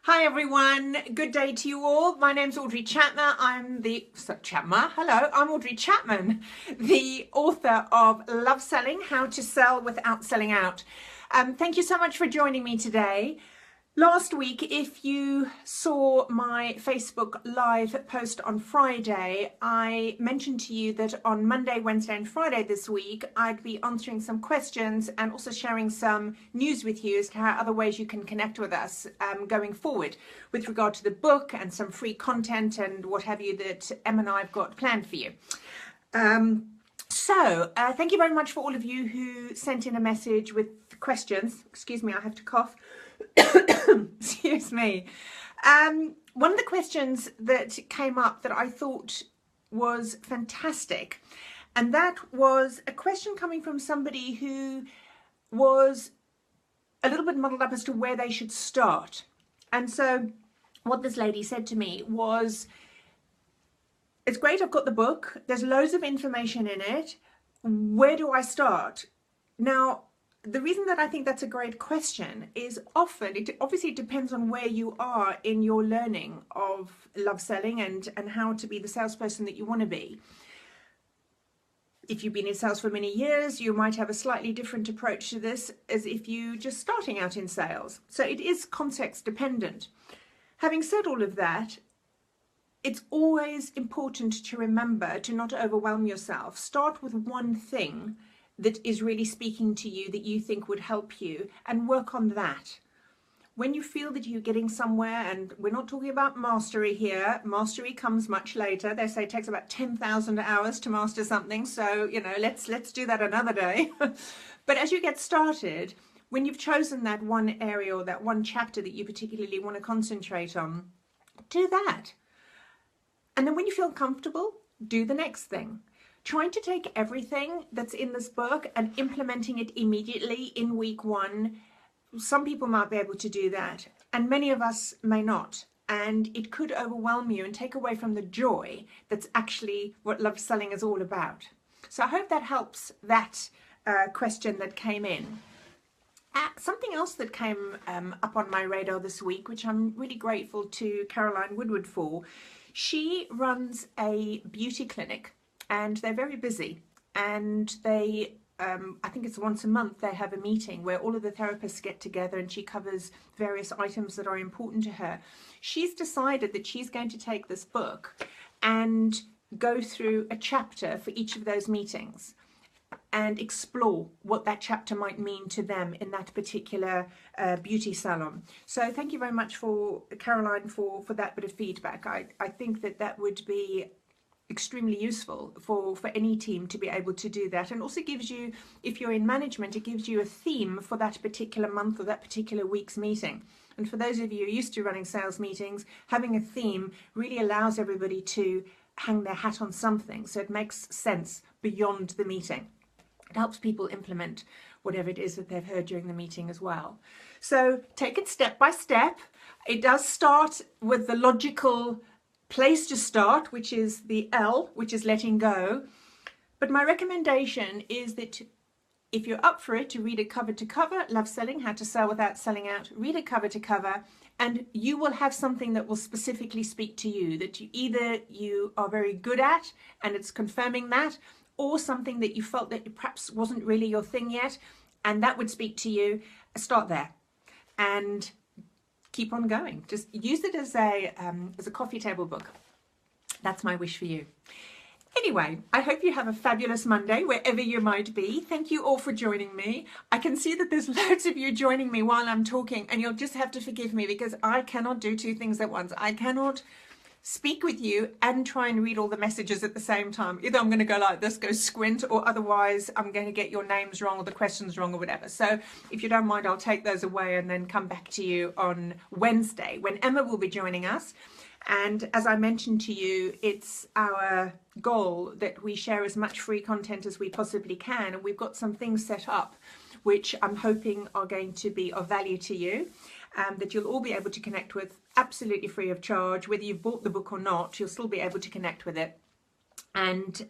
Hi everyone, good day to you all. My name's Audrey Chatmer. I'm Audrey Chapman, the author of Love Selling, How to Sell Without Selling Out. Thank you so much for joining me today. Last week, if you saw my Facebook Live post on Friday, I mentioned to you that on Monday, Wednesday and Friday this week, I'd be answering some questions and also sharing some news with you as to how other ways you can connect with us going forward with regard to the book and some free content and what have you that Em and I have got planned for you. Thank you very much for all of you who sent in a message with questions. Excuse me, I have to cough. Excuse me. One of the questions that came up that I thought was fantastic, and that was a question coming from somebody who was a little bit muddled up as to where they should start. And so what this lady said to me was, it's great, I've got the book, there's loads of information in it, where do I start? Now, the reason that I think that's a great question is often, it obviously depends on where you are in your learning of love selling and how to be the salesperson that you want to be. If you've been in sales for many years, you might have a slightly different approach to this as if you're just starting out in sales. So it is context dependent. Having said all of that, it's always important to remember to not overwhelm yourself. Start with one thing that is really speaking to you that you think would help you and work on that. When you feel that you're getting somewhere, and we're not talking about mastery here, mastery comes much later. They say it takes about 10,000 hours to master something, so let's do that another day. But as you get started, when you've chosen that one area or that one chapter that you particularly want to concentrate on, do that. And then when you feel comfortable, do the next thing. Trying to take everything that's in this book and implementing it immediately in week one, some people might be able to do that, and many of us may not. And it could overwhelm you and take away from the joy that's actually what love selling is all about. So I hope that helps that question that came in. Something else that came up on my radar this week, which I'm really grateful to Caroline Woodward for. She runs a beauty clinic, and they're very busy, and they, I think it's once a month, they have a meeting where all of the therapists get together and she covers various items that are important to her. She's decided that she's going to take this book and go through a chapter for each of those meetings and explore what that chapter might mean to them in that particular beauty salon. So thank you very much for Caroline for that bit of feedback. I think that would be extremely useful for any team to be able to do that, and also gives you, if you're in management, it gives you a theme for that particular month or that particular week's meeting. And for those of you who are used to running sales meetings, having a theme really allows everybody to hang their hat on something, so it makes sense beyond the meeting. It helps people implement whatever it is that they've heard during the meeting as well. So take it step by step. It does start with the logical place to start, which is the L, which is letting go. But my recommendation is that if you're up for it, to read it cover to cover. Love Selling, How to Sell Without Selling Out. Read it cover to cover, and you will have something that will specifically speak to you, that you are very good at, and it's confirming that, or something that you felt that perhaps wasn't really your thing yet, and that would speak to you. Start there and keep on going. Just use it as a coffee table book. That's my wish for you. Anyway, I hope you have a fabulous Monday wherever you might be. Thank you all for joining me. I can see that there's loads of you joining me while I'm talking, and you'll just have to forgive me because I cannot do two things at once. I cannot speak with you and try and read all the messages at the same time. Either I'm going to go like this, go squint, or otherwise I'm going to get your names wrong or the questions wrong or whatever. So if you don't mind, I'll take those away and then come back to you on Wednesday when Emma will be joining us. And as I mentioned to you, it's our goal that we share as much free content as we possibly can. And we've got some things set up which I'm hoping are going to be of value to you. That you'll all be able to connect with absolutely free of charge. Whether you've bought the book or not, you'll still be able to connect with it. And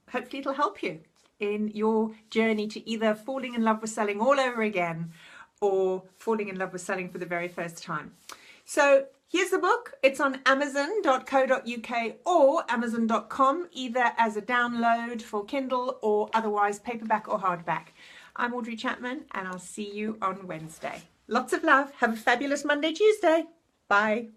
hopefully it'll help you in your journey to either falling in love with selling all over again or falling in love with selling for the very first time. So here's the book. It's on amazon.co.uk or amazon.com, either as a download for Kindle or otherwise paperback or hardback. I'm Audrey Chapman, and I'll see you on Wednesday. Lots of love. Have a fabulous Monday, Tuesday. Bye.